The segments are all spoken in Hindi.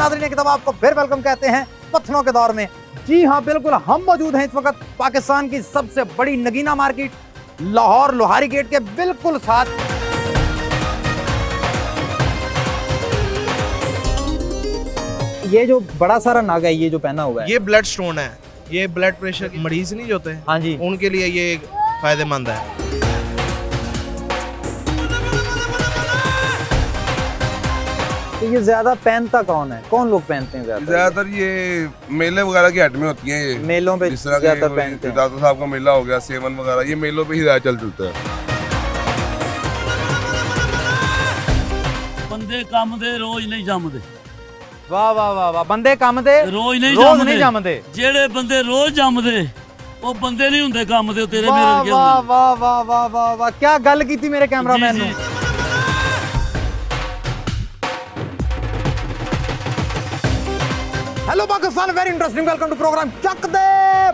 नाज़रीन एक दफ़ा आपको फिर वेलकम कहते हैं पत्थरों के दौर में। जी हाँ बिल्कुल, हम मौजूद हैं इस वक्त पाकिस्तान की सबसे बड़ी नगीना मार्केट लाहौर लोहारी गेट के बिल्कुल साथ। ये जो बड़ा सारा नाग है, ये जो पहना हुआ है, ये ब्लड स्टोन है। ये ब्लड प्रेशर के मरीज नहीं जो होते हैं, हाँ जी, उनके लिए ये फायदेमंद है। तो ये ज्यादा पहनता कौन है, कौन लोग पहनते हैं ज्यादातर? ये मेले वगैरह की हट में होती हैं, ये मेलों पे जिस तरह ज्यादा के पहनते हैं। दादा साहब का मेला हो गया, सेवन वगैरह, ये मेलों पे ही ज्यादा चलता है। ਬੰਦੇ ਕੰਮ ਦੇ ਰੋਜ਼ ਨਹੀਂ ਜੰਮਦੇ। वाह वाह वाह वाह, बंदे काम दे ਰੋਜ਼ ਨਹੀਂ नहीं ਜੰਮਦੇ। जमदे। ਜਿਹੜੇ ਬੰਦੇ ਰੋਜ਼ ਜੰਮਦੇ ਉਹ ਬੰਦੇ ਨਹੀਂ ਹੁੰਦੇ ਕੰਮ ਦੇ, ਉਹ ਤੇਰੇ ਮੇਰੇ वाह ਵਰਗੇ वाह ਹੁੰਦੇ। वाह वाह वाह वाह वाह, क्या गल की मेरे कैमरामैन जी, ने। जी। Hello Pakistan, very interesting, welcome to program Chak De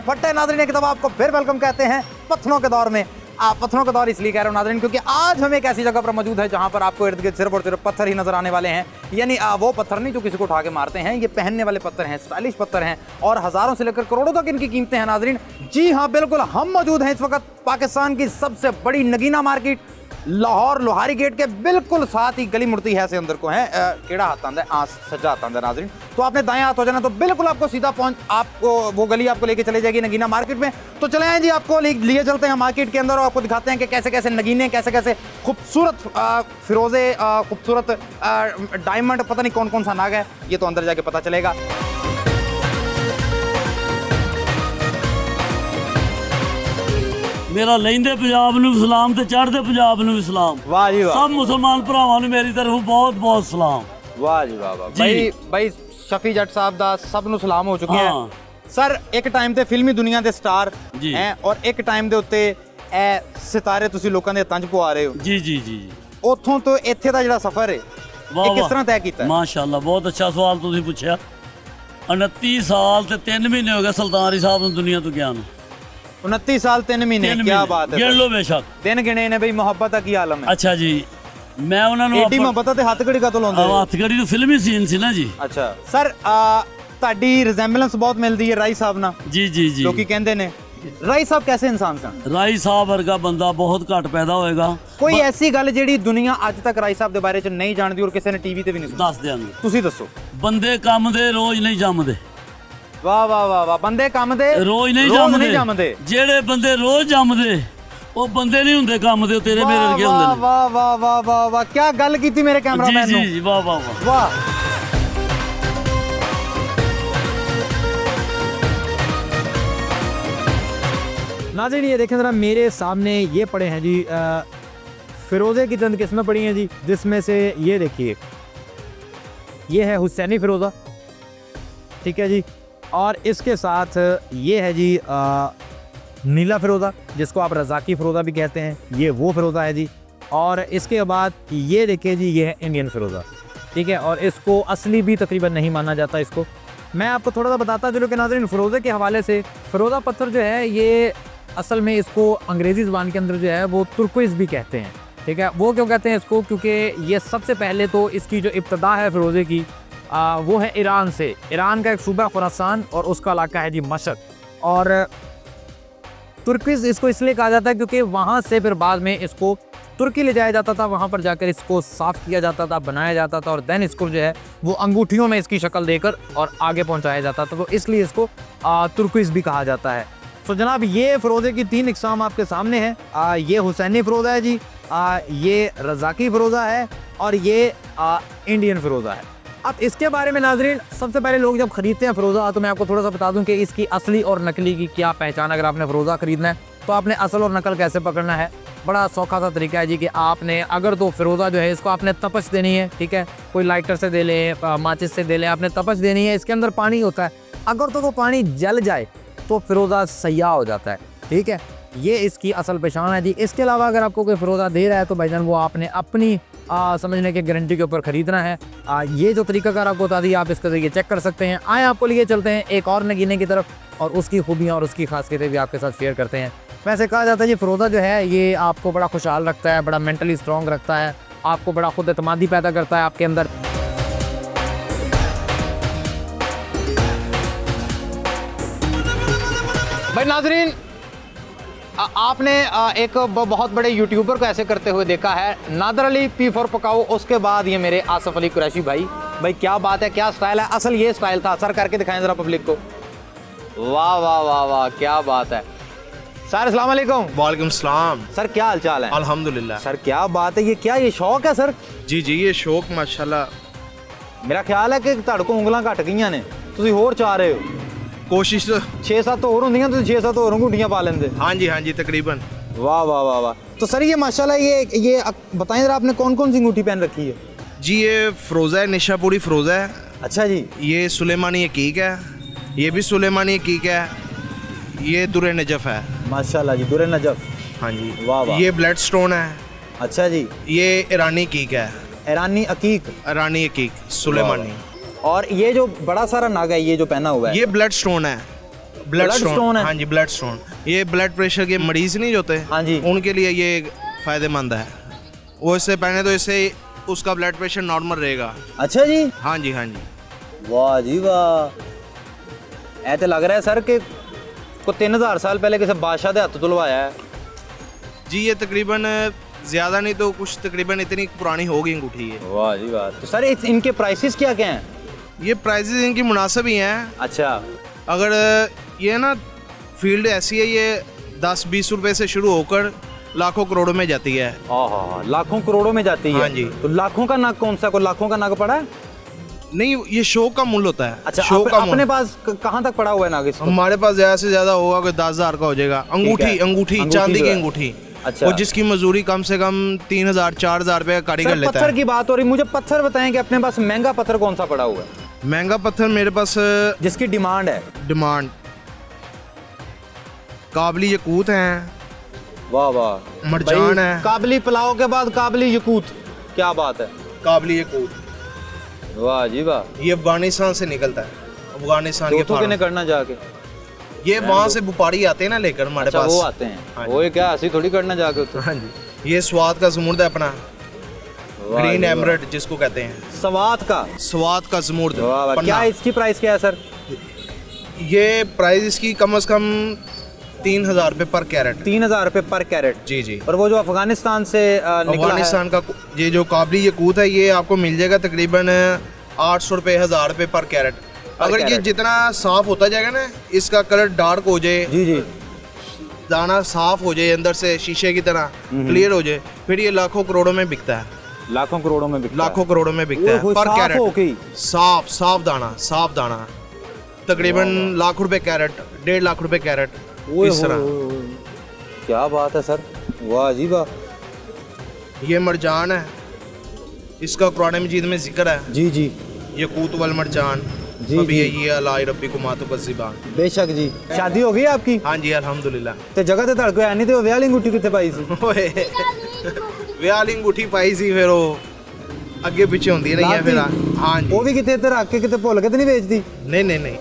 Phatte. नाज़रीन एक दफ़ा आपको फिर वेलकम कहते हैं पत्थरों के दौर में। आप पत्थरों का दौर इसलिए कह रहे हो नाज़रीन क्योंकि आज हम एक ऐसी जगह पर मौजूद है जहां पर आपको इर्द गिर्द सिर्फ और सिर्फ पत्थर ही नजर आने वाले हैं। यानी वो पत्थर नहीं जो किसी को उठा के मारते हैं, ये पहनने वाले पत्थर हैं, स्टाइलिश पत्थर हैं और हज़ारों से लेकर करोड़ों तक इनकी कीमतें हैं नाज़रीन। जी हाँ बिल्कुल, हम मौजूद हैं इस वक्त पाकिस्तान की सबसे बड़ी नगीना मार्केट लाहौर लोहारी गेट के बिल्कुल साथ ही गली मुड़ती है से अंदर को है। केड़ा हाथ आंदा है, आस सज्जा हाथ आंदा है नाज़रीन। तो आपने दाएं हाथ हो जाना तो बिल्कुल आपको सीधा पहुंच, आपको वो गली आपको लेके चले जाएगी नगीना मार्केट में। तो चले आए जी, आपको लिए चलते हैं मार्केट के अंदर और आपको दिखाते हैं कि कैसे कैसे नगीने, कैसे कैसे खूबसूरत फिरोजे, खूबसूरत डायमंड, पता नहीं कौन कौन सा नाग है, ये तो अंदर जाके पता चलेगा। ਮੇਰਾ ਲੈਂਦੇ ਪੰਜਾਬ ਨੂੰ ਵੀ ਸਲਾਮ ਤੇ ਚੜ੍ਹਦੇ ਪੰਜਾਬ ਨੂੰ ਵੀ ਸਲਾਮ। वाह जी वाह, ਸਭ ਮੁਸਲਮਾਨ ਭਰਾਵਾਂ ਨੂੰ ਮੇਰੀ ਤਰਫੋਂ ਬਹੁਤ ਬਹੁਤ ਸਲਾਮ। वाह जी वाह वाह। जी। भाई शफी जट साहब दा सब नु सलाम हो चुके हाँ। हैं सर। एक टाइम ਤੇ ਫਿਲਮੀ ਦੁਨੀਆ ਦੇ ਸਟਾਰ जी। हैं और एक टाइਮ ਦੇ ਉੱਤੇ ਇਹ ਸਿਤਾਰੇ ਤੁਸੀਂ ਲੋਕਾਂ ਦੇ ਹੱਥਾਂ 'ਚ ਪਵਾ ਰਹੇ ਹੋ। ਜੀ ਜੀ ਜੀ। ਉੱਥੋਂ ਤੋਂ ਇੱਥੇ ਦਾ ਜਿਹੜਾ ਸਫ਼ਰ ਹੈ ਵਾਹ ਇਹ ਕਿਸ ਵਾਹ। ਤਰ੍ਹਾਂ ਤੈਅ ਕੀਤਾ ਹੈ? ਮਾਸ਼ਾਅੱਲਾ, ਬਹੁਤ ਅੱਛਾ ਸਵਾਲ ਤੁਸੀਂ ਪੁੱਛਿਆ। 29 ਸਾਲ ਤੇ 3 ਮਹੀਨੇ ਹੋ ਗਏ ਸੁਲਤਾਨਰੀ ਸਾਹਿਬ ਨੂੰ ਦੁਨੀਆ ਤੋਂ ਗਿਆ ਨੂੰ। 29 साल 3 महीने, क्या बात है। ਗਿਣ ਲਓ ਬੇਸ਼ੱਕ। दिन गिने ने भाई, मोहब्बत का की आलम है। ਅੱਛਾ ਜੀ, ਮੈਂ ਉਹਨਾਂ ਨੂੰ ਏਡੀ ਮੁਹੱਬਤ ਤੇ ਹੱਥ ਘੜੀ ਕਾ ਤੋਂ ਲਾਉਂਦੇ ਹੋ? ਹੱਥਕੜੀ ਨੂੰ ਫਿਲਮੀ ਸੀਨ ਸੀ ਨਾ ਜੀ। ਅੱਛਾ ਸਰ, ਤੁਹਾਡੀ ਰਿਜ਼ੈਂਬਲੈਂਸ ਬਹੁਤ ਮਿਲਦੀ ਹੈ ਰਾਈ ਸਾਹਿਬ ਨਾਲ, ਜੀ ਜੀ ਜੀ। ਲੋਕੀ ਕਹਿੰਦੇ ਨੇ ਰਾਈ ਸਾਹਿਬ ਕੈਸੇ ਇਨਸਾਨ ਸਨ? ਰਾਈ ਸਾਹਿਬ ਵਰਗਾ ਬੰਦਾ ਬਹੁਤ ਘੱਟ ਪੈਦਾ ਹੋਏਗਾ। ਕੋਈ ਐਸੀ ਗੱਲ ਜਿਹੜੀ ਦੁਨੀਆ ਅੱਜ ਤੱਕ ਰਾਈ ਸਾਹਿਬ ਦੇ ਬਾਰੇ ਚ ਨਹੀਂ ਜਾਣਦੀ ਔਰ ਕਿਸੇ ਨੇ ਟੀਵੀ ਤੇ ਵੀ ਨਹੀਂ ਸੁਣੀ? ਦੱਸ ਦਿਆਂਗੇ। ਤੁਸੀਂ ਦੱਸੋ। ਬੰਦੇ ਕੰਮ ਦੇ ਰੋਜ਼ ਨਹੀਂ ਜੰਮਦੇ। ਵਾਹ ਵਾਹ ਵਾਹ ਵਾਹ, ਬੰਦੇ ਕੰਮ ਦੇ ਰੋਜ਼ ਨਹੀਂ ਜੰਮਦੇ। ਜਿਹੜੇ ਬੰਦੇ ਰੋਜ਼ ਜੰਮਦੇ ਉਹ ਬੰਦੇ ਨਹੀਂ ਹੁੰਦੇ ਕੰਮ ਦੇ, ਉਹ ਤੇਰੇ ਮੇਰੇ ਵਰਗੇ ਹੁੰਦੇ ਨੇ। ਵਾਹ ਵਾਹ ਵਾਹ ਵਾਹ ਵਾਹ, ਕੀ ਗੱਲ ਕੀਤੀ ਮੇਰੇ ਕੈਮਰਾਮੈਨ ਜੀ ਨੂੰ। ਜੀ ਜੀ, ਵਾਹ ਵਾਹ ਵਾਹ। वाह। नाज़रीन ये देखें ज़रा, मेरे सामने ये पड़े हैं जी फ़िरोज़े की चंद किस्में पड़ी हैं जी, जिसमें से ये देखिए, ये है हुसैनी फ़िरोज़ा, ठीक है जी, और इसके साथ ये है जी नीला फ़िरोज़ा, जिसको आप रज़ाकी फ़िरोज़ा भी कहते हैं, ये वो फ़िरोज़ा है जी। और इसके बाद ये देखिए जी, ये है इंडियन फ़िरोज़ा, ठीक है, और इसको असली भी तकरीबन नहीं माना जाता इसको। मैं आपको थोड़ा सा बताता चलूँ कि नाज़रीन फ़िरोज़े के हवाले से, फ़िरोज़ा पत्थर जो है ये असल में इसको अंग्रेज़ी ज़बान के अंदर जो है वो तुर्कोइज़ भी कहते हैं, ठीक है। वो क्यों कहते हैं इसको? क्योंकि ये सबसे पहले तो इसकी जो इब्तदा है फ़िरोज़े की वो है ईरान से। ईरान का एक सूबा खुरासान और उसका इलाका है जी मशक। और तुर्किज़ इसको इसलिए कहा जाता है क्योंकि वहाँ से फिर बाद में इसको तुर्की ले जाया जाता था, वहाँ पर जाकर इसको साफ़ किया जाता था, बनाया जाता था और दैन इसको जो है वो अंगूठियों में इसकी शक्ल देकर और आगे पहुँचाया जाता था, तो इसलिए इसको तुर्किज़ भी कहा जाता है। तो जनाब ये फ़िरोज़े की 3 इक़साम आपके सामने हैं। ये हुसैनी फ़िरोज़ा है जी, ये रज़ाकी फ़िरोज़ा है और ये इंडियन फ़िरोज़ा है। अब इसके बारे में नाज़रीन, सबसे पहले लोग जब ख़रीदते हैं फ़िरोज़ा, तो मैं आपको थोड़ा सा बता दूं कि इसकी असली और नकली की क्या पहचान। अगर आपने फ़िरोज़ा ख़रीदना है तो आपने असल और नकल कैसे पकड़ना है, बड़ा सौखा सा तरीका है जी कि आपने अगर तो फ़िरोज़ा जो है इसको आपने तपश देनी है, ठीक है, कोई लाइटर से दे लें, माचिस से दे लें, आपने तपश देनी है। इसके अंदर पानी होता है, अगर तो वो पानी जल जाए तो फ़िरोज़ा सयाह हो जाता है, ठीक है, ये इसकी असल पहचान है जी। इसके अलावा अगर आपको कोई फ़िरोज़ा दे रहा है तो भाईजान वो आपने अपनी समझने के गारंटी के ऊपर ख़रीदना है। ये जो तरीकाकार आपको बता दी, आप इसके ज़रिए चेक कर सकते हैं। आए आपको लिए चलते हैं एक और नगीने की तरफ और उसकी खूबियाँ और उसकी खासियतें भी आपके साथ शेयर करते हैं। वैसे कहा जाता है ये फ़िरोज़ा जो है ये आपको बड़ा खुशहाल रखता है, बड़ा मेंटली स्ट्रॉन्ग रखता है, आपको बड़ा खुद एतमादी पैदा करता है आपके अंदर। भाई नाजरीन, आपने एक बहुत बड़े यूट्यूबर को ऐसे करते हुए देखा है, नादर अली पी फॉर पकाओ, उसके बाद ये मेरे आसफ अली कुरैशी भाई क्या बात है, क्या स्टाइल है। असल ये स्टाइल था सर, करके दिखाएं जरा पब्लिक को। वाह वाह वाह वाह, क्या बात है सर। अस्सलाम वालेकुम। वालेकुम सलाम। सर क्या हालचाल है? अल्हम्दुलिल्लाह। सर क्या बात है, ये क्या ये शौक है सर? जी जी, ये शौक माशाल्लाह। मेरा ख्याल है कि ਤੁਹਾਡੇ ਕੋਲ ਉਂਗਲਾਂ ਘਟ ਗਈਆਂ ਨੇ, ਤੁਸੀਂ ਹੋਰ ਚਾਹ ਰਹੇ ਹੋ। कोशिश तो 6-7 ਹੋਰ ਹੁੰਦੀਆਂ, ਤੁਸੀਂ 6-7 ਹੋਰ अंगूठियां पा लेंगे। हाँ जी तकरीबन। वाह वाह वाह वाह। तो सर ये माशाल्लाह ये बताएं जरा, आपने कौन कौन सी अंगूठी पहन रखी है? जी ये फ़िरोज़ा है, निशापुरी फ़िरोज़ा है। अच्छा जी। ये सुलेमानी हकीक है, ये भी सुलेमानी हकीक है। ये दुरे नजफ़ है। माशाल्लाह जी, दुरे नजफ। हाँ जी। वाह वाह। ये ब्लड स्टोन है। अच्छा जी। ये ईरानी हकीक है। ईरानी अकीक। ईरानी हकीक सुलेमानी। और ये जो बड़ा सारा नाग है, ये जो पहना हुआ है, ये ब्लड स्टोन है। ब्लड स्टोन है? हाँ जी, ब्लड स्टोन। ये ब्लड प्रेशर के मरीज़ नहीं होते, हाँ जी, उनके लिए ये फ़ायदेमंद है। वो इससे पहने तो इससे उसका ब्लड प्रेशर नॉर्मल रहेगा। अच्छा जी। हाँ जी हाँ जी। वाह जी वाह, ऐ तो लग रहा है सर कि को 3000 साल पहले किसी बादशाह के हाथ तुलवाया है। जी ये तकरीबन ज़्यादा नहीं तो कुछ तकरीबन इतनी पुरानी होगी अंगूठी ये। वाह जी वाह। तो सर इनके प्राइसेस क्या क्या हैं? ये प्राइसेस इनकी मुनासिब ही हैं। अच्छा। अगर ये ना फील्ड ऐसी है, ये 10-20 रुपए से शुरू होकर लाखों करोड़ों में जाती है। हाँ, लाखों करोड़ों में जाती है। हाँ जी। तो लाखों का नाग कौन सा, को लाखों का नाग पड़ा है? नहीं, ये शो का मूल्य होता है। अच्छा, शो का अपने पास कहाँ तक पड़ा हुआ है नाग इसको? हमारे पास ज़्यादा से ज़्यादा होगा कोई 10,000 का हो जाएगा। अंगूठी चांदी की अंगूठी। अच्छा। और जिसकी मजदूरी कम से कम 3,000-4,000 रुपये का कारीगर लेता पत्थर है। की बात हो रही, मुझे पत्थर बताएं कि अपने पास महंगा पत्थर कौन सा पड़ा हुआ है? महंगा पत्थर मेरे पास जिसकी डिमांड है। डिमांड काबली यकूत हैं। वाह वाह। मरजान है। काबली पुलाव के बाद काबली यकूत, क्या बात है। काबली यकूत। वाह जी वाह। ये अफगानिस्तान से निकलता है। अफगानिस्तान के किने करना जाके, ये वहाँ से व्यापारी आते हैं ना लेकर हमारे अच्छा, पास। वो आते हैं। हाँ वो ये क्या ऐसी थोड़ी करना जाके उसको। हाँ जी। ये स्वाद का ज़मुर्द है अपना, ग्रीन एमरल्ड जिसको कहते हैं। स्वाद का। स्वाद का ज़मुर्द। वाह वाह। क्या इसकी प्राइस क्या है सर? ये प्राइस इसकी कम से कम 3,000 रुपये पर कैरेट। 3,000 रुपये पर कैरेट। जी जी। और वो जो अफगानिस्तान से निकला है, अफगानिस्तान का ये जो काबली यकूत है, ये आपको मिल जाएगा तकरीबन 800 रुपये 1,000 रुपये पर कैरेट। अगर ये जितना साफ होता जाएगा ना, इसका कलर डार्क हो जाए, जी जी, दाना साफ हो जाए, अंदर से शीशे की तरह क्लियर हो जाए, फिर ये लाखों करोड़ों में बिकता है। लाखों करोड़ों में बिकता है। लाखों करोड़ों में बिकता है पर कैरेट। साफ दाना तकरीबन लाख रुपए कैरेट, 1.5 लाख रुपए कैरेट, इस तरह। क्या बात है सर, वाह जी वाह। ये मरजान है, इसका कुरान मजीद में जिक्र है। जी जी। यकूत वल मरजान जी, अभी जी। ये अलाई रब्बी को मातु बज़िबान। बेशक जी। शादी हो गई आपकी? हाँ जी अल्हम्दुलिल्लाह। ते जगह ते धड़को है नहीं, ते विआह ली अंगूठी कितने पाई सी? ओए विआह वाली अंगूठी पाई सी, फिर वो अगे पीछे होंदी रही है। फिर हाँ जी। वो भी कितने ते रख के कितने भुल के तो नहीं बेचती? नहीं।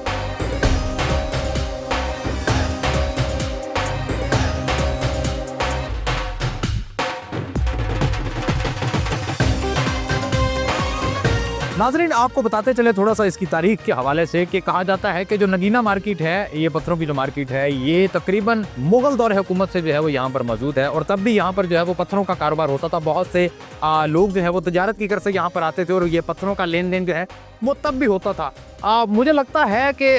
नाजरीन आपको बताते चले थोड़ा सा इसकी तारीख के हवाले से कि कहा जाता है कि जो नगीना मार्केट है, ये पत्थरों की जो मार्केट है, ये तकरीबन मुगल दौर हुकूमत से जो है वो यहाँ पर मौजूद है। और तब भी यहाँ पर जो है वो पत्थरों का कारोबार होता था। बहुत से लोग जो है वो तजारत की कर से यहाँ पर आते थे और ये पत्थरों का लेन देन जो है वो तब भी होता था। मुझे लगता है कि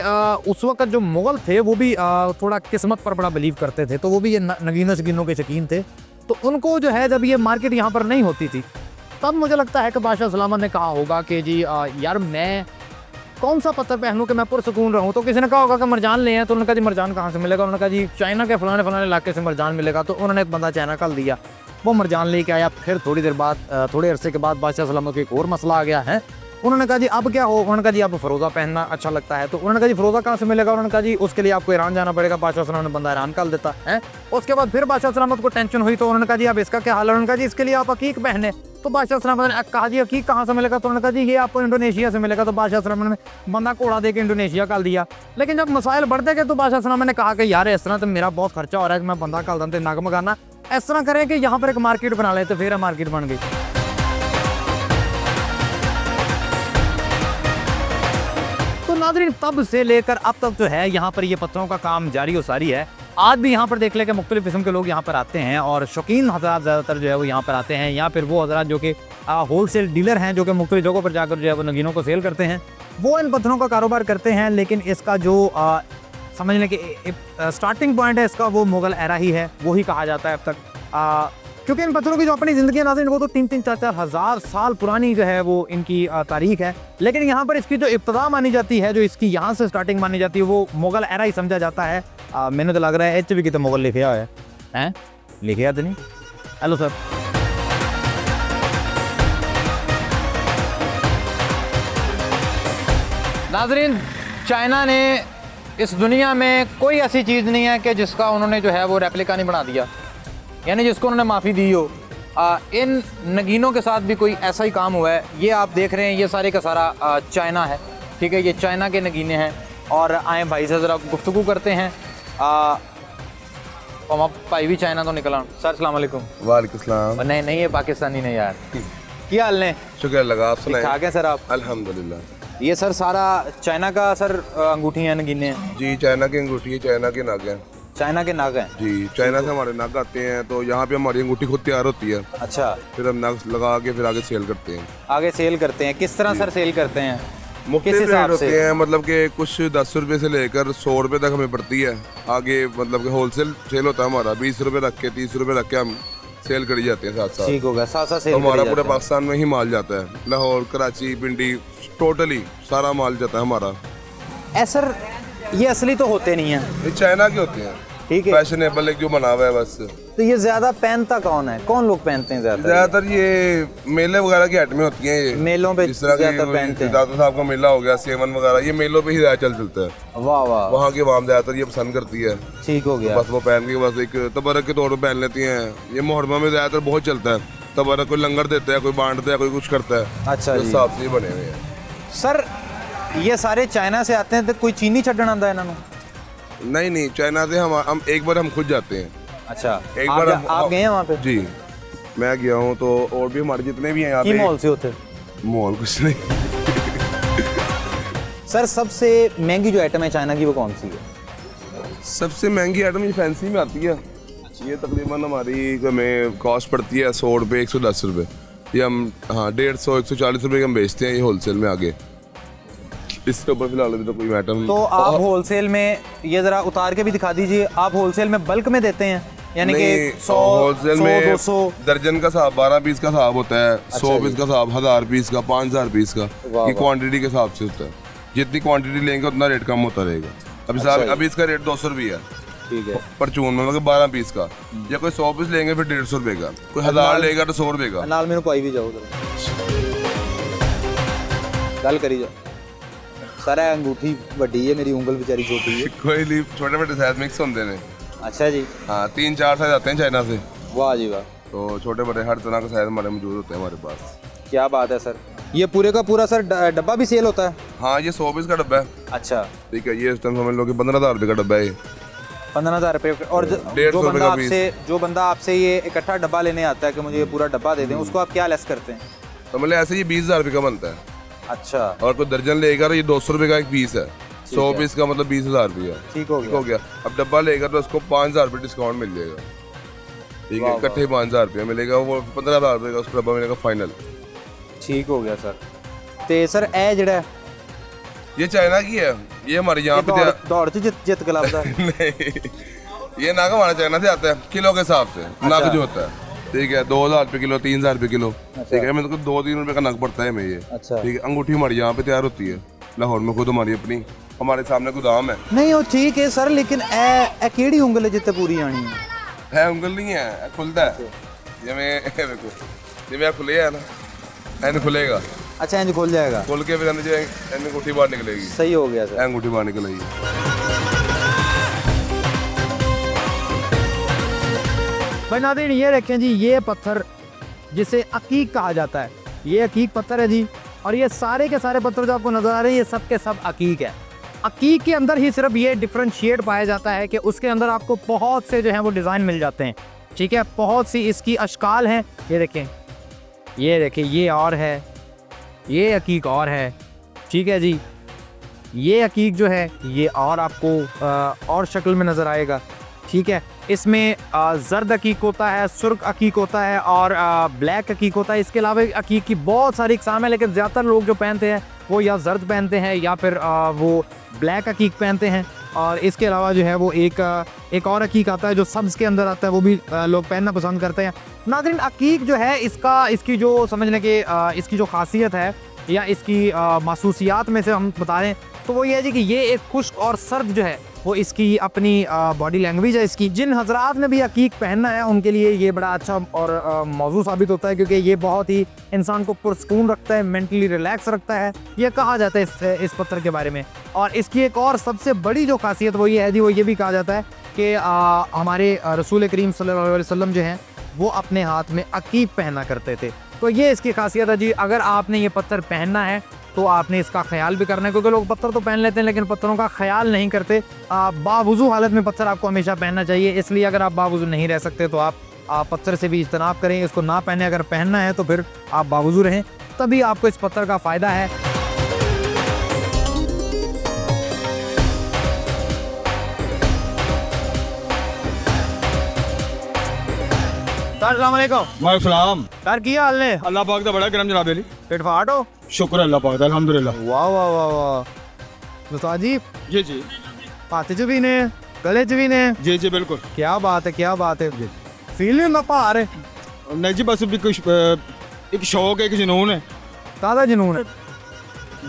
उस वक्त जो मुगल थे वो भी थोड़ा किस्मत पर बड़ा बिलीव करते थे, तो वो भी ये नगीनों शगीनों के शौकीन थे। तो उनको जो है जब ये मार्केट यहाँ पर नहीं होती थी, तब मुझे लगता है कि बादशाह सलामत ने कहा होगा कि जी यार मैं कौन सा पत्थर पहनूं कि मैं पुरसकून रहूं। तो किसी ने कहा होगा कि मरजान ले हैं, तो उन्होंने कहा जी मरजान कहाँ से मिलेगा? उन्होंने कहा जी चाइना के फलाने इलाके से मरजान मिलेगा। तो उन्होंने एक बंदा चाइना का दिया, वो मरजान लेके आया। फिर थोड़ी देर बाद, थोड़े अरसे के बाद बादशाह सलामत को एक और मसला आ गया है। उन्होंने कहा जी अब क्या हो? उन्होंने कहा जी अब फ़िरोज़ा पहनना अच्छा लगता है। तो उन्होंने कहा जी फ़िरोज़ा कहाँ से मिलेगा? उन्होंने कहा जी उसके लिए आपको ईरान जाना पड़ेगा। बादशाह सलामत ने बंदा ईरान का देता है। उसके बाद फिर बादशाह सलामत को टेंशन हुई, तो उन्होंने कहा जी अब इसका क्या हाल है? उन्होंने कहा जी इसके लिए आप अकीक पहने। तो बादशाह सलामत ने कहा जी अकीक कहाँ से मिलेगा? तो उन्होंने कहा जी ये आपको इंडोनेशिया से मिलेगा। तो बादशाह सलामत ने बंदा घोड़ा दे के इंडोनेशिया का दिया। लेकिन जब मसाइल बढ़ते गए तो बादशाह सलामत ने कहा कि यार इस तरह तो मेरा बहुत खर्चा हो रहा है कि मैं बंदा घल दूँ, नग मगाना, इस तरह करें कि यहाँ पर एक मार्केट बना लेते। फिर मार्केट बन गई। तो नाज़रीन तब से लेकर अब तक जो है यहाँ पर ये पत्थरों का काम जारी और सारी है। आज भी यहाँ पर देख ले कि मुख्तलिफ़ किस्म के लोग यहाँ पर आते हैं और शौकीन हज़रात ज़्यादातर जो है वो यहाँ पर आते हैं, या फिर वो हज़रात जो कि होल सेल डीलर हैं जो कि मुख्तलिफ़ जगहों पर जाकर जो है वो नगीनों को सेल करते हैं, वो इन पत्थरों का कारोबार करते हैं। लेकिन इसका जो समझने के स्टार्टिंग पॉइंट है इसका वो मुग़ल एरा ही है, वो ही कहा जाता है अब तक, क्योंकि इन पत्थरों की जो अपनी ज़िंदगी है नाज़रीन वो तो 3-4 हज़ार साल पुरानी जो है वो इनकी तारीख है। लेकिन यहाँ पर इसकी जो इब्तदा मानी जाती है, जो इसकी यहाँ से स्टार्टिंग मानी जाती है, वो मुग़ल एरा ही समझा जाता है। मैंने तो लग रहा है HB की तो मुग़ल लिखे हुआ है लिखे तो नहीं। हेलो सर, नाज़रीन चाइना ने इस दुनिया में कोई ऐसी चीज़ नहीं है कि जिसका उन्होंने जो है वो रेप्लिका नहीं बना दिया, यानी जिसको उन्होंने माफ़ी दी हो। इन नगीनों के साथ भी कोई ऐसा ही काम हुआ है। ये आप देख रहे हैं ये सारे का सारा चाइना है, ठीक है, ये चाइना के नगीने हैं। और आए भाई से ज़रा गुफ्तगू करते हैं। हम भाई भी चाइना तो निकला। सर अस्सलाम वालेकुम। वालेकुम सलाम। नहीं नहीं ये पाकिस्तानी नहीं यार, क्या हाल ने? शुक्र लगा, आप सुनाएं? ठीक ठाक है सर आप? अल्हम्दुलिल्लाह। ये सर सारा चाइना का सर अंगूठी हैं नगीने हैं? जी चाइना की अंगूठी है, चाइना के नाग हैं। चाइना के नाग हैं? जी चाइना से हमारे नाग आते हैं, तो यहाँ पे हमारी अंगूठी खुद तैयार होती है। अच्छा, फिर हम नाग लगा के फिर आगे सेल करते हैं। आगे सेल करते हैं? किस तरह सर सेल करते हैं? मुख्तलिफ किस हिसाब रेट से? होते हैं, मतलब कि कुछ 10 रुपये से लेकर 100 रुपये तक हमें पड़ती है। आगे मतलब कि होलसेल सेल होता है हमारा, 20 रुपये रख के 30 रुपये रख के हम सेल करी जाते हैं साथ साथ। ठीक होगा, साथ साथ सेल तो हमारा करी पूरे जाते हैं। पाकिस्तान में ही माल जाता है, लाहौर, कराची, पिंडी, टोटली सारा माल जाता है हमारा। सर ये असली तो होते नहीं हैं, ये चाइना के होते हैं, ठीक है। फैशनेबल एक जो बना हुआ है बस। तो ये ज्यादा पहनता कौन है, कौन लोग पहनते हैं ज्यादा? ज्यादातर ये मेले वगैरह की आइटमें होती हैं, ये मेलों पे जिस तरह ज्यादा की पहनते हैं। दादा साहब का मेला हो गया, सेवन वगैरह, ये मेलों पे ही ज्यादा चलता है। वाह वाह, वहाँ की आवाम ज्यादातर ये पसंद करती है। ठीक हो गया। बस वो पहन के बस एक तबरक के तौर पर पहन लेती हैं। ये मुहर्रमा में ज्यादातर बहुत चलता है, तबरक कोई लंगर देता है, कोई बांटता है, कोई कुछ करता है। अच्छा इस जी। हिसाब से ये बने हुए हैं। सर ये सारे चाइना से आते हैं, तो कोई चीनी छड्डन आंदा है इन्होंने? नहीं चाइना से हम एक बार हम खुद जाते हैं। अच्छा, एक आप बार आप गए हैं वहाँ पे? जी मैं गया हूँ, तो और भी हमारे जितने भी हैं यहाँ की पे। मॉल से होते? मॉल कुछ नहीं। सर सबसे महंगी जो आइटम है चाइना की वो कौन सी है? सबसे महंगी आइटम ये फैंसी में आती है। ये तकरीबन हमारी हमें कॉस्ट पड़ती है 100 रुपये, 110 रुपये। ये हम 150, 140 रुपये के हम बेचते हैं ये होलसेल में। आगे इसके ऊपर फिलहाल अभी तो कोई आइटम। तो आप होलसेल में ये जरा उतार के भी दिखा दीजिए, आप होलसेल में बल्क में देते हैं यानी कि 100, होलसेल 100, में 200? दर्जन का हिसाब 12 पीस का हिसाब होता है, 100 जी। पीस का हिसाब, 1000 पीस का, 5000 पीस का। वाह, ये वाह। क्वांटिटी के हिसाब से होता है। जितनी क्वांटिटी लेंगे उतना रेट कम होता रहेगा। अभी अच्छा जी। अभी इसका रेट 200 रुपये है ठीक है। परचून में, मतलब 12 पीस का। या कोई 100 पीस लेंगे फिर 150 रुपये का, कोई 1000 लेगा तो 100 रुपये का। नाल मेनू पाई भी जाओ गल करी जाओ। सारा अंगूठी वड्डी है, मेरी उंगल बेचारी छोटी है। कोई नहीं, छोटे मोटे साइज मिक्स होते हैं। अच्छा जी, हाँ 3-4 साइज आते हैं चाइना से, वाह जी वाह, तो छोटे बड़े हर तरह का साइज हमारे मौजूद होते हैं हमारे पास। क्या बात है सर। ये पूरे का पूरा सर डब्बा भी सेल होता है? हाँ ये 100 पीस का डब्बा है। अच्छा, ठीक है, ये इस टाइम समझ लो कि 15,000 रुपये का डब्बा है ये। 15,000 रुपये। और 150 रुपये का पीस। जो बंदा आपसे ये इकट्ठा डब्बा लेने आता है कि मुझे ये पूरा डब्बा दे दें, उसको आप क्या लेस करते हैं? तो मतलब ऐसे ये 20,000 रुपये का बनता है। अच्छा, और कोई दर्जन लेगा तो ये 200 रुपये का एक पीस है। 100 पीस का मतलब 20,000 रुपया। ठीक हो ठीक हो गया। अब डब्बा लेगा तो उसको 5,000 रुपये डिस्काउंट मिल जाएगा। ठीक है, इकट्ठे 5,000 रुपये मिलेगा, वो 15,000 रुपये का उसको डब्बा मिलेगा फाइनल। ठीक हो गया सर। ते सर ए जड़ा ये चाइना की है, ये हमारे यहाँ पे दौड़ च जित के लाभदा नहीं, ये नाग हमारा चाइना से आता है किलो के हिसाब से। नग जो होता है, ठीक है, 2,000 रुपये किलो, 3,000 रुपये किलो। ठीक है, मेरे को 2-3 रुपये का नग पड़ता है हमें ये। अच्छा। ठीक है, अंगूठी हमारी यहाँ पे तैयार होती है लाहौर में, खुद हमारी अपनी, हमारे सामने गोदाम है। नहीं वो ठीक है सर, लेकिन ए केड़ी उंगल है जिते पूरी आनी है? उंगल नहीं है, खुलता है। ये मैं देखो, ये मेरा खुले है ना, एंड खुलेगा। अच्छा, इंज खुल जाएगा, खोल के फिर अंदर जो अंगूठी बाहर निकलेगी। सही हो गया सर। अंगूठी बाहर निकलेगी। भाई नाज़रीन ये देखें जी, ये पत्थर जिसे अकीक कहा जाता है, ये अकीक पत्थर है जी। और ये सारे के सारे पत्थर जो आपको नज़र आ रहे हैं, ये सब के सब अकीक है। अकीक के अंदर ही सिर्फ ये डिफरेंशिएट पाया जाता है कि उसके अंदर आपको बहुत से जो हैं वो डिज़ाइन मिल जाते हैं। ठीक है, बहुत सी इसकी अशकाल हैं। ये देखें, ये देखें, ये और है, ये अकीक और है। ठीक है जी, ये अकीक जो है ये और आपको और शक्ल में नज़र आएगा, ठीक है। इसमें जर्द अकीक होता है, सुर्ख अकीक होता है और ब्लैक अकीक होता है। इसके अलावा अकीक की बहुत सारी इकसाम है, लेकिन ज़्यादातर लोग जो पहनते हैं वो या जर्द पहनते हैं या फिर वो ब्लैक अकीक पहनते हैं। और इसके अलावा जो है वो एक और अकीक आता है जो सब्ज़ के अंदर आता है, वो भी लोग पहनना पसंद करते हैं। नाज़रीन, अकीक जो है इसकी जो समझने के इसकी जो खासियत है या इसकी मासूसियात में से हम बता रहे हैं तो वो ये है जी कि ये एक खुश्क और सर्द जो है वो इसकी अपनी बॉडी लैंग्वेज है इसकी। जिन हजरात ने भी अकीक पहनना है उनके लिए ये बड़ा अच्छा और मौजू साबित होता है, क्योंकि ये बहुत ही इंसान को पुरस्कून रखता है, मेंटली रिलैक्स रखता है, ये कहा जाता है इस पत्थर के बारे में। और इसकी एक और सबसे बड़ी जो खासियत वो ये है जी, वो ये भी कहा जाता है कि हमारे रसूल करीम सल्लल्लाहु अलैहि वसल्लम जो हैं वो अपने हाथ में अकीक पहना करते थे। तो ये इसकी खासियत है जी। अगर आपने ये पत्थर पहनना है तो आपने इसका ख्याल भी करना है, क्योंकि लोग पत्थर तो पहन लेते हैं लेकिन पत्थरों का ख्याल नहीं करते। बावुज़ू हालत में पत्थर आपको हमेशा पहनना चाहिए, इसलिए अगर आप बावुज़ू नहीं रह सकते तो आप पत्थर से भी इज्तनाब करें, इसको ना पहने। अगर पहनना है तो फिर आप बावुज़ू रहें, तभी आपको इस पत्थर का फ़ायदा है। अस्सलाम वालेकुम। वालेकुम सर की हाल ने? अल्लाह पाक दा बड़ा करम जनाब अली। फिट फाट हो? शुक्र अल्लाह पाक दा अल्हम्दुलिल्लाह। वाह वाह वाह वाह, मुस्ताद जी जी जी हाथ च भी ने, गले च भी ने, जी जी बिल्कुल। क्या बात है, क्या बात है। फील नहीं होंदा भार? नहीं जी, बस भी कुछ एक शौक है, एक जुनून है। काहदा जुनून है?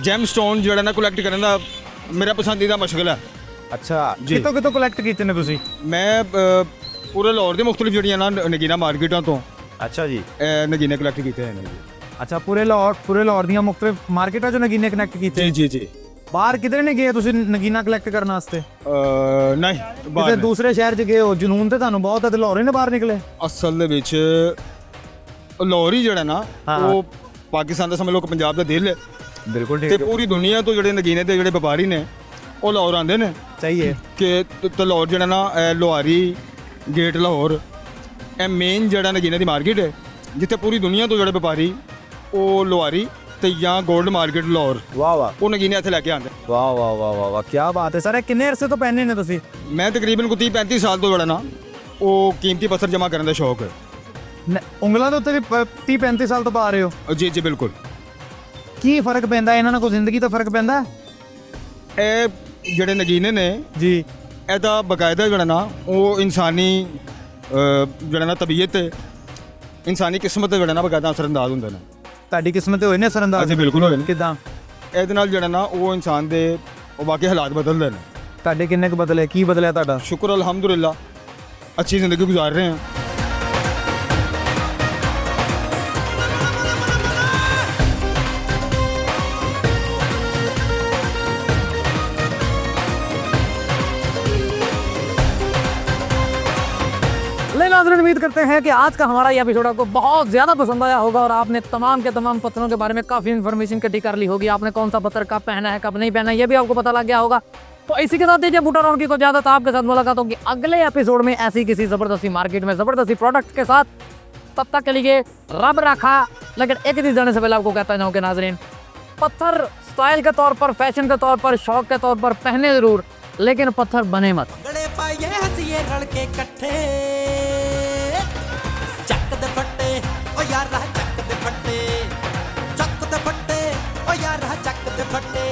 जेम स्टोन ਜਿਹੜਾ ਨਾ कलैक्ट करने ਦਾ मेरा पसंदीदा मशगला है। अच्छा, जी। कितों कितों कलैक्ट कीते ने तुसी? मैं पूरे लाहौर ਦੇ ਮੁxtਲਿਫ ਜਿਹੜੀਆਂ ਨਾ ਨਗੀਨਾ ਮਾਰਕੀਟਾਂ ਤੋਂ अच्छा जी। ਨਗੀਨੇ ਕਲੈक्ਟ ਕੀਤੇ ਹਨ ਜੀ। अच्छा, पूरे लाहौर ਦੀਆਂ ਮੁxtਲਿਫ ਮਾਰਕੀਟਾਂ ਚੋਂ ਨਗੀਨੇ ਕਨੈਕਟ ਕੀਤੇ? जी जी ਬਾਹਰ ਕਿਧਰੇ ਨਹੀਂ ਗਏ ਤੁਸੀਂ ਨਗੀਨਾ ਕਲੈਕਟ ਕਰਨ ਵਾਸਤੇ? ਨਹੀਂ ਕਿਸੇ ਬਾਹਰ ਦੂਸਰੇ ਸ਼ਹਿਰ 'ਚ ਗਏ ਹੋ? ਜਨੂਨ ਤੇ ਤੁਹਾਨੂੰ ਬਹੁਤ ਹੈ ਤੇ ਲਾਹੌਰ ਹੀ ਨੇ ਬਾਹਰ ਨਿਕਲੇ? ਅਸਲ ਦੇ ਵਿੱਚ ਲਾਹੌਰ ਹੀ ਜਿਹੜਾ ਨਾ ਹਾਂ। ਉਹ ਪਾਕਿਸਤਾਨ ਦਾ ਸਮਝ ਲਓ ਕਿ ਪੰਜਾਬ ਦਾ ਦਿਲ ਹੈ ਬਿਲਕੁਲ ਤੇ ਪੂਰੀ ਦੁਨੀਆ ਤੋਂ ਜਿਹੜੇ ਨਗੀਨੇ ਦੇ ਜਿਹੜੇ ਵਪਾਰੀ ਨੇ ਉਹ ਲਾਹੌਰ ਆਉਂਦੇ ਨੇ सही है। ਕਿ ਤੇ ਲਾਹੌਰ ਜਿਹੜਾ ਨਾ ਲੋਹਾਰੀ ਗੇਟ ਲਾਹੌਰ ਇਹ ਮੇਨ ਜਿਹੜਾ ਨਗੀਨੇ ਦੀ ਮਾਰਕੀਟ ਹੈ ਜਿੱਥੇ ਪੂਰੀ ਦੁਨੀਆ ਤੋਂ ਜਿਹੜੇ ਵਪਾਰੀ ਉਹ ਲੋਹਾਰੀ ਤੇ ਜਾਂ 골ਡ ਮਾਰਕੀਟ ਲਾਹੌਰ वाह वाह ਉਹ ਨਗੀਨੇ ਇੱਥੇ ਲੈ ਕੇ ਆਉਂਦੇ। वाह वाह वाह वाह वाह, क्या बात है सर। ਇਹ ਕਿੰਨੇ ਅਰਸੇ ਤੋਂ ਪਹਿਨੇ ਨੇ ਤੁਸੀਂ? ਮੈਂ ਤਕਰੀਬਨ ਕੋਈ 30-35 ਸਾਲ ਤੋਂ ਜਿਹੜਾ ਨਾ ਉਹ ਕੀਮਤੀ ਪੱਥਰ ਜਮ੍ਹਾਂ ਕਰਨ ਦਾ ਸ਼ੌਕ ਹੈ। ਉਂਗਲਾਂ ਦੇ ਉੱਤੇ ਵੀ 30-35 ਸਾਲ ਤੋਂ ਪਾ ਰਹੇ ਹੋ? ਜੀ ਜੀ ਬਿਲਕੁਲ। ਕੀ ਫਰਕ ਪੈਂਦਾ ਇਹਨਾਂ ਨਾਲ? ਕੋਈ ਜ਼ਿੰਦਗੀ ਤੋਂ ਫਰਕ ਪੈਂਦਾ? ਇਹ ਜਿਹੜੇ ਨਗੀਨੇ ਨੇ ਜੀ। ਇਹਦਾ ਬਕਾਇਦਾ ਜਿਹੜਾ ਨਾ ਉਹ ਇਨਸਾਨੀ ਜਿਹੜਾ ਨਾ ਤਬੀਅਤ ਤੇ ਇਨਸਾਨੀ ਕਿਸਮਤ ਤੇ ਜਿਹੜਾ ਨਾ ਬਕਾਇਦਾ ਅਸਰਅੰਦਾਜ਼ ਹੁੰਦੇ ਨੇ। ਤੁਹਾਡੀ ਕਿਸਮਤ ਤੇ ਹੋਏ ਨੇ ਅਸਰਅੰਦਾਜ਼? ਜੀ ਬਿਲਕੁਲ ਹੋਏ ਨੇ। ਕਿਦਾਂ? ਇਹਦੇ ਨਾਲ ਜਿਹੜਾ ਨਾ ਉਹ ਇਨਸਾਨ ਦੇ ਉਹ ਬਾਕੀ ਹਾਲਾਤ ਬਦਲਦੇ ਨੇ। ਤੁਹਾਡੇ ਕਿੰਨੇ ਕੁ ਬਦਲੇ? ਕੀ ਬਦਲਿਆ ਤੁਹਾਡਾ? शुक्र अल्हम्दुलिल्लाह अच्छी ज़िंदगी गुजार रहे हैं। नाज़रीन, उम्मीद करते हैं कि आज का हमारा ये एपिसोड आपको बहुत ज़्यादा पसंद आया होगा और आपने तमाम के तमाम पत्थरों के बारे में काफ़ी इन्फॉर्मेशन इकट्ठी कर ली होगी। आपने कौन सा पत्थर कब पहना है, कब नहीं पहना है, ये भी आपको पता लग गया होगा। तो इसी के साथ दीजिए बूटा राउंड की को ज़्यादा, आपके साथ मुलाकात होगी अगले एपिसोड में ऐसी किसी ज़बरदस्ती मार्केट में ज़बरदस्ती प्रोडक्ट के साथ। तब तक के लिए रब रखा। लेकिन एक चीज़ जाने से पहले आपको कहता जाऊँ कि नाज़रीन, पत्थर स्टाइल के तौर पर, फैशन के तौर पर, शौक के तौर पर पहने ज़रूर, लेकिन पत्थर बने मत। गड़े पाइए हंसिए रल के कट्ठे, चक दे फट्टे ओ यार चक दे फट्टे, चक दे फट्टे ओ यार चक दे फट्टे।